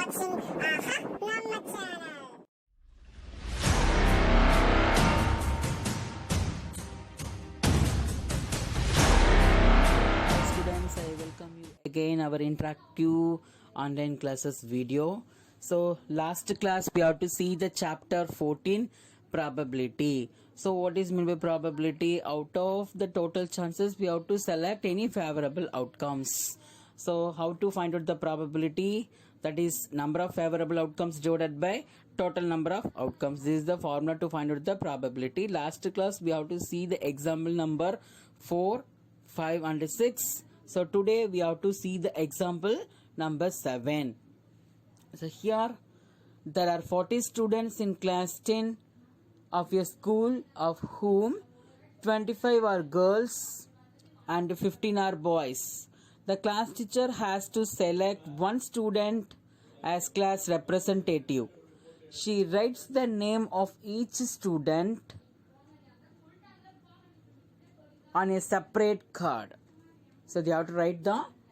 watching Nama channel. Hi students, I welcome you again our interactive online classes video. So last class we have to see the chapter 14 probability. So what is mean by probability? Out of the total chances we have to select any favorable outcomes. So how to find out the probability? That is number of favorable outcomes divided by total number of outcomes. This is the formula to find out the probability. Last class we have to see the example number 4, 5 and 6. So today we have to see the example number 7. So here there are 40 students in class 10 of a school, of whom 25 are girls and 15 are boys. The class teacher has to select one student as class representative. She writes the name of each student on a separate card. So they have to write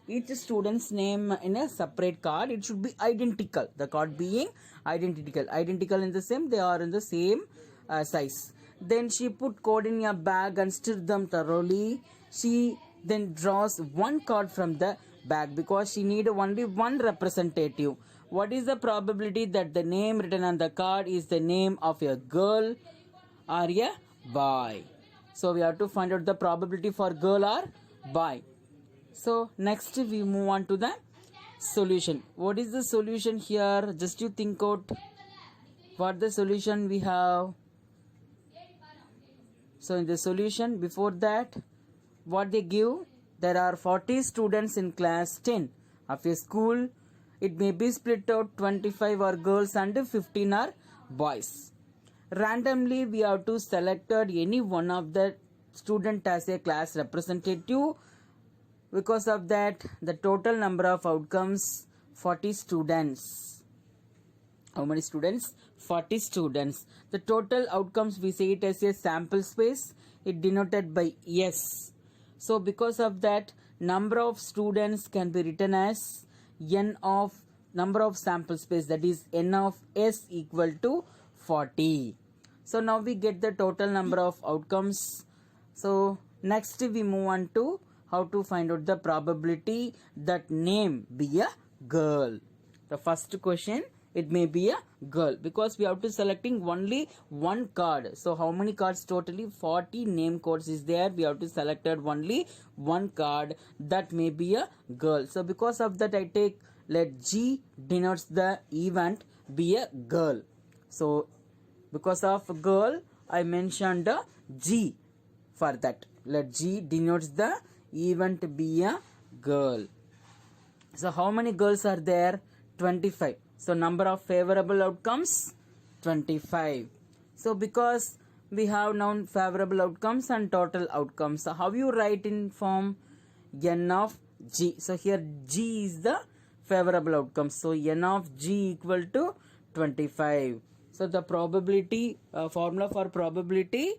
each student's name in a separate card. It should be identical. The card being identical. Identical in the same, they are in the same size. Then she put card in a bag and stirred them thoroughly. She then draws one card from the bag because she need only one representative. What is the probability that the name written on the card is the name of a girl or a boy? So we have to find out the probability for girl or boy. So next we move on to the solution. What is the solution here? Just you think out what the solution we have. So in the solution, before that, what they give, there are 40 students in class 10 of a school. It may be split out, 25 are girls and 15 are boys. Randomly we have to select any one of the student as a class representative. Because of that, the total number of outcomes 40 students. How many students? 40 students. The total outcomes we say it as a sample space. It denoted by S. So because of that, number of students can be written as n of number of sample space, that is n of S equal to 40. So now we get the total number of outcomes. So next we move on to how to find out the probability that name be a girl. The first question, it may be a girl because we have to selecting only one card. So how many cards totally? 40 name cards is there. We have to select only one card that may be a girl. So because of that, I take let G denotes the event be a girl. So because of girl, I mentioned G for that. Let G denotes the event be a girl. So how many girls are there? 25. So number of favorable outcomes 25. So because we have now favorable outcomes and total outcomes, so how you write in form n of G? So here G is the favorable outcomes. So n of G equal to 25. So the probability formula for probability,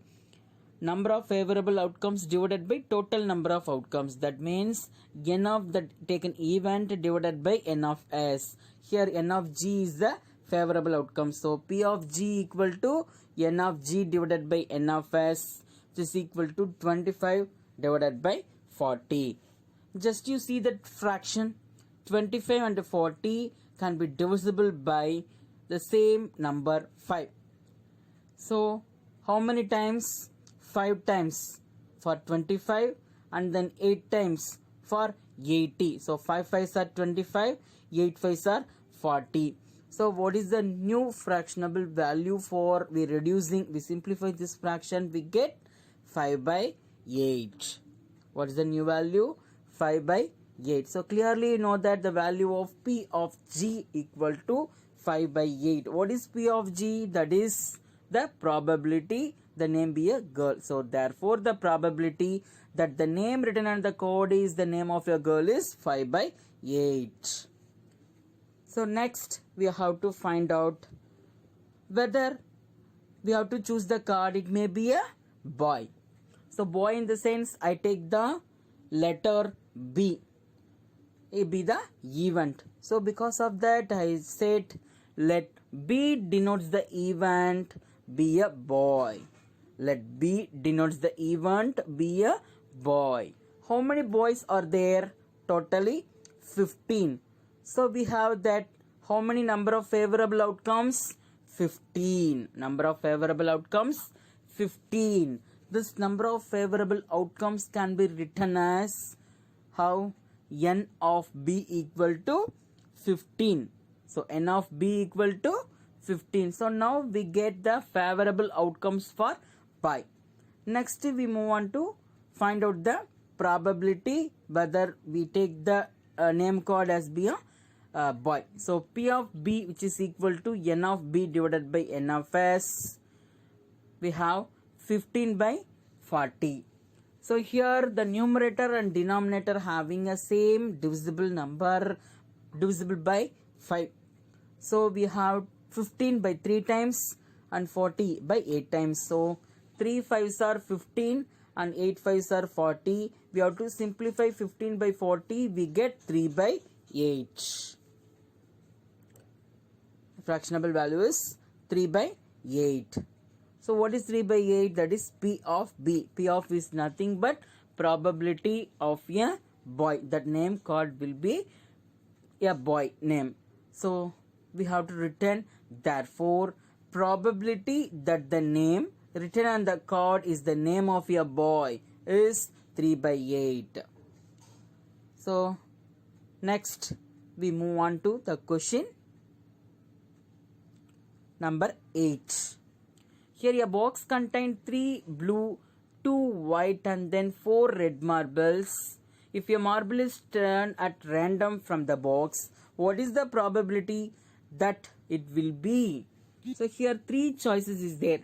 number of favorable outcomes divided by total number of outcomes. That means n of the taken event divided by n of S. Here n of G is the favorable outcome. So P of G equal to n of G divided by n of S, which is equal to 25 divided by 40. Just you see that fraction 25 and 40 can be divisible by the same number 5. So how many times? 5 times for 25 and then 8 times for 80. So 5 5s are 25, 8 5s are 40. So what is the new fractionable value for we reducing? We simplify this fraction, we get 5 by 8. What is the new value? 5 by 8. So clearly you know that the value of P of G equal to 5 by 8. What is P of G? That is the probability the name be a girl. So therefore the probability that the name written on the code is the name of a girl is 5 by 8. So next we have to find out whether we have to choose the card. It may be a boy. So boy in the sense I take the letter B. be the event. So because of that I said let B denotes the event be a boy. Let B denotes the event be a boy. How many boys are there? Totally 15. So we have that how many number of favorable outcomes? 15. Number of favorable outcomes? 15. This number of favorable outcomes can be written as how? N of B equal to 15. So N of B equal to 15. So now we get the favorable outcomes for pi. Next we move on to find out the probability whether we take the name code as be a boy. So P of B which is equal to N of B divided by N of S. We have 15 by 40. So here the numerator and denominator having a same divisible number divisible by 5. So we have 15 by 3 times and 40 by 8 times. So 3 5s are 15 and 8 5s are 40. We have to simplify 15 by 40. We get 3 by 8. Fractionable value is 3 by 8. So what is 3 by 8? That is P of B. P of is nothing but probability of a boy. That name card will be a boy name. So we have to return therefore probability that the name written on the card is the name of a boy is 3 by 8. So next we move on to the question number 8. Here a box contains 3 blue, 2 white and then 4 red marbles. If a marble is turned at random from the box, what is the probability that it will be? So here 3 choices is there.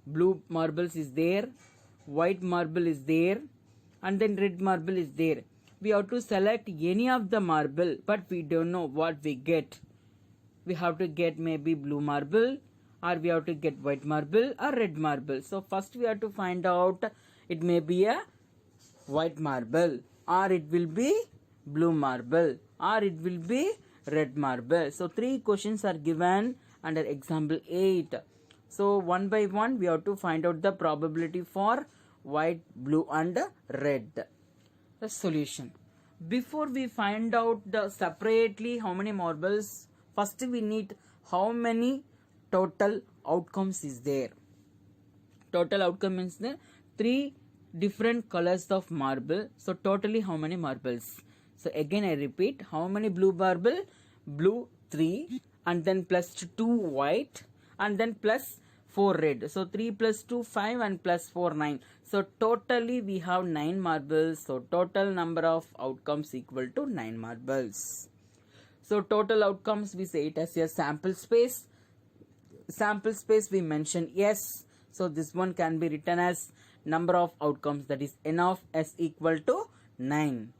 Blue marbles is there, white marble is there and then red marble is there. We have to select any of the marble but we don't know what we get. We have to get maybe blue marble or we have to get white marble or red marble. So first we have to find out it may be a white marble or it will be blue marble or it will be red marble. So 3 questions are given under example 8. So one by one we have to find out the probability for white, blue and red. The solution. Before we find out the separately how many marbles, first we need how many total outcomes is there. Total outcome means the 3 different colors of marble. So totally how many marbles? So again I repeat, how many blue marble? Blue 3 and then plus 2 white and then plus 4 red. So 3 plus 2 5 and plus 4 9. So totally we have 9 marbles. So total number of outcomes equal to 9 marbles. So total outcomes we say it as a sample space. Sample space we mention yes. So this one can be written as number of outcomes, that is N of S equal to 9.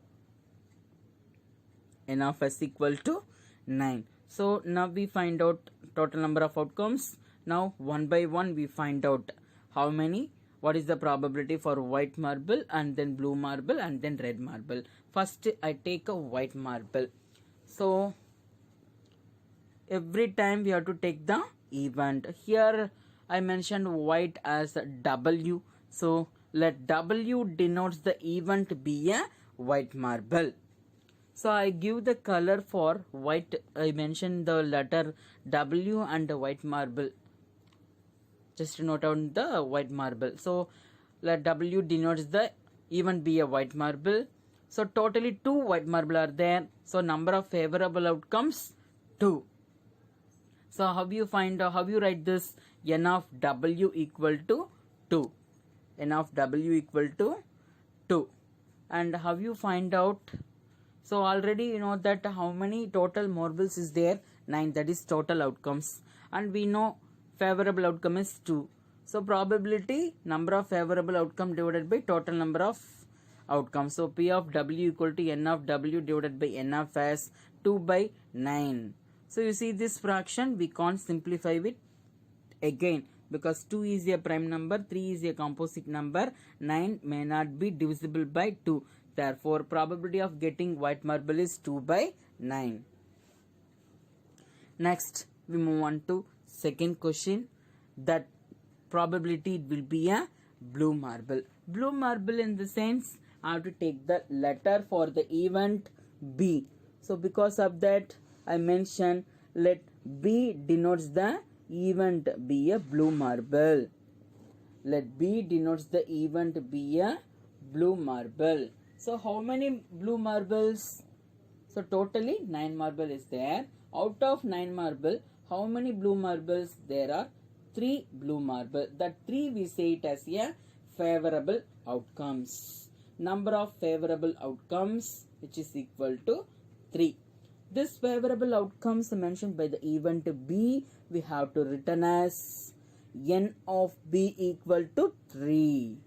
N of S equal to 9. So now we find out total number of outcomes. Now one by one we find out how many, what is the probability for white marble and then blue marble and then red marble. First I take a white marble. So every time we have to take the event. Here I mentioned white as W. So let W denotes the event be a white marble. So I give the color for white. I mentioned the letter W and the white marble. Just note down the white marble. So let W denotes the event be a white marble. So totally 2 white marble are there. So number of favorable outcomes 2. So how you find out, how you write this? N of W equal to 2. N of W equal to 2. And how you find out? So already you know that how many total marbles is there? 9. That is total outcomes. And we know favorable outcome is 2. So probability number of favorable outcome divided by total number of outcomes. So P of W equal to N of W divided by N of S, 2 by 9. So you see this fraction we can't simplify it again because 2 is a prime number, 3 is a composite number, 9 may not be divisible by 2. Therefore, probability of getting white marble is 2 by 9. Next, we move on to second question. That probability it will be a blue marble. Blue marble in the sense I have to take the letter for the event B. So because of that I mention let B denotes the event be a blue marble. Let B denotes the event be a blue marble. So how many blue marbles? So totally 9 marble is there. Out of 9 marble, how many blue marbles? There are 3 blue marble. That 3 we say it as a favorable outcomes. Number of favorable outcomes which is equal to 3. This favorable outcomes mentioned by the event B we have to written as n of B equal to 3.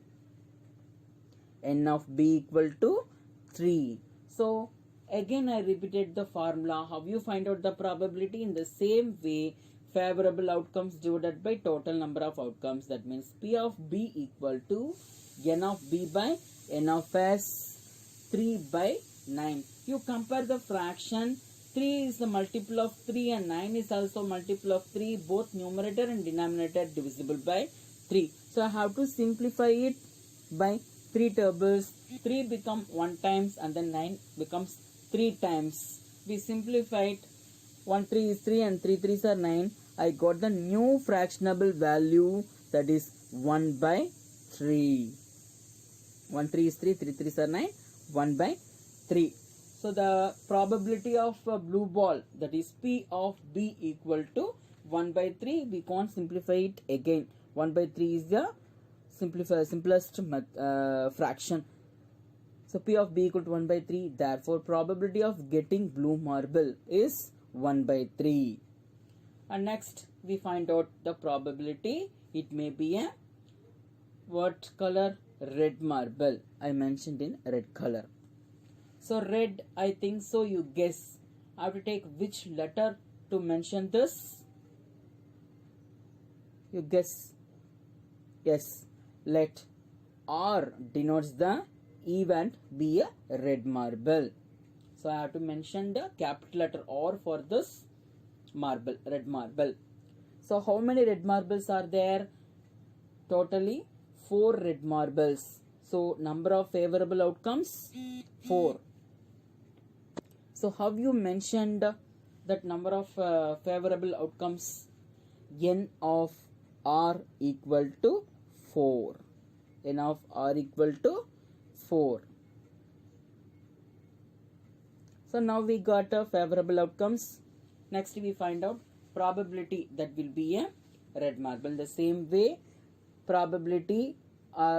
N of B equal to 3. So again I repeated the formula. How you find out the probability? In the same way, favorable outcomes divided by total number of outcomes. That means P of B equal to n of B by n of S 3 by 9. You compare the fraction. 3 is the multiple of 3 and 9 is also multiple of 3. Both numerator and denominator divisible by 3. So I have to simplify it by 3 tables. 3 become 1 times and then 9 becomes 3 times. We simplified 1 3 is 3 and 3 3s are 9. I got the new fractionable value, that is 1 by 3. 1 3 is 3, 3 3s are 9, 1 by 3. So the probability of a blue ball, that is P of B equal to 1 by 3. We can't simplify it again. 1 by 3 is the simplest fraction. So P of B equal to 1 by 3. Therefore, probability of getting blue marble is 1 by 3. And next, we find out the probability. It may be a what color? Red marble. I mentioned in red color. So red, I think so. You guess. I have to take which letter to mention this? You guess. Yes. Let R denotes the event be a red marble. So I have to mention the capital letter R for this marble, red marble. So how many red marbles are there? Totally 4 red marbles. So number of favorable outcomes 4. So how you mentioned that number of favorable outcomes? N of R equal to 4. N of R equal to 4. So now we got a favorable outcomes. Next we find out probability, that will be a red marble. The same way, probability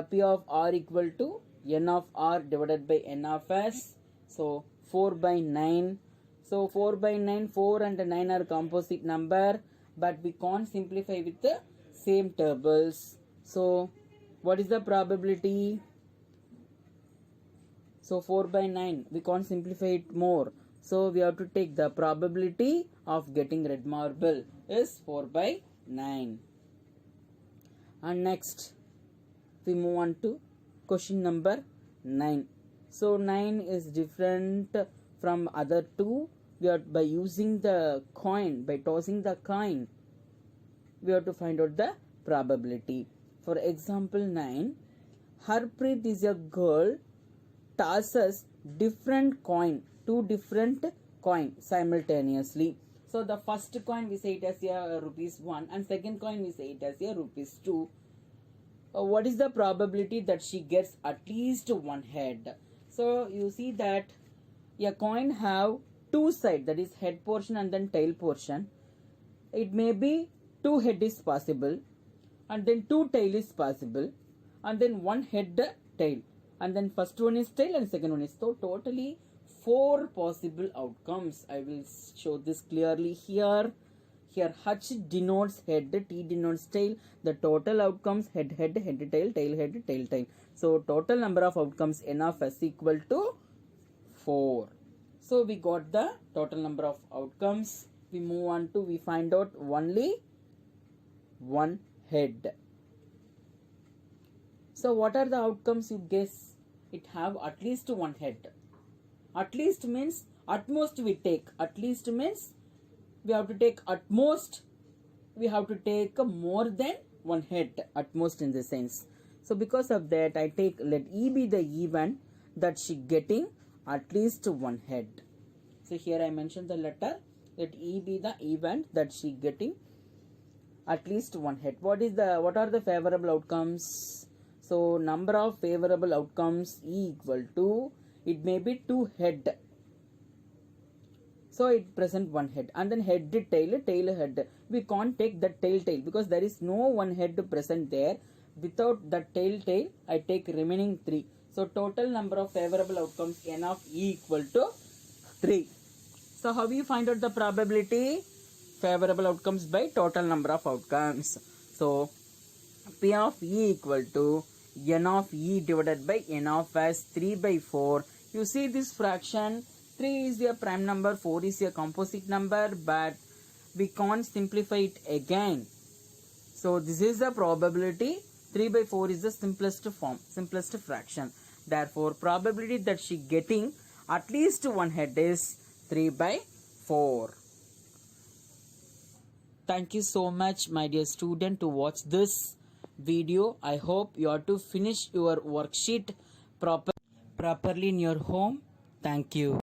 P of R equal to N of R divided by N of S. So 4 by 9. So 4 by 9, 4 and 9 are composite number, but we can't simplify with the same tables. So what is the probability? So 4 by 9, we can't simplify it more. So we have to take the probability of getting red marble is 4 by 9. And next we move on to question number 9. So 9 is different from other two. We are by using the coin, by tossing the coin, we have to find out the probability. For example 9, Harpreet is a girl tosses different coin, 2 different coin simultaneously. So the first coin we say it as a rupees 1 and second coin we say it as a rupees 2. What is the probability that she gets at least one head? So you see that a coin have 2 sides, that is head portion and then tail portion. It may be 2 head is possible and then 2 tail is possible and then 1 head tail and then first one is tail and second one is, so totally 4 possible outcomes. I will show this clearly here. Here H denotes head, T denotes tail. The total outcomes head, tail, tail. So total number of outcomes N of S equal to 4. So we got the total number of outcomes. We move on to, we find out only one head. So what are the outcomes you guess? it have at least one head. At least means at most we take. At least means we have to take at most. We have to take more than one head at most in the sense. So because of that, I take let E be the event that she getting at least one head. So here I mentioned the letter. Let E be the event that she getting at least one head. What are the favorable outcomes? So number of favorable outcomes E equal to, it may be 2 head. So it present one head, and then head tail head. We can't take the tail because there is no one head present there. Without the tail, I take remaining 3. So total number of favorable outcomes N of E equal to 3. So how you find out the probability? Favorable outcomes by total number of outcomes. So P of E equal to N of E divided by N of S 3 by 4. You see this fraction, 3 is a prime number, 4 is a composite number, but we can't simplify it again. So this is the probability. 3 by 4 is the simplest fraction. Therefore, probability that she getting at least one head is 3 by 4. Thank you so much, my dear student, to watch this video. I hope you are to finish your worksheet properly in your home. Thank you.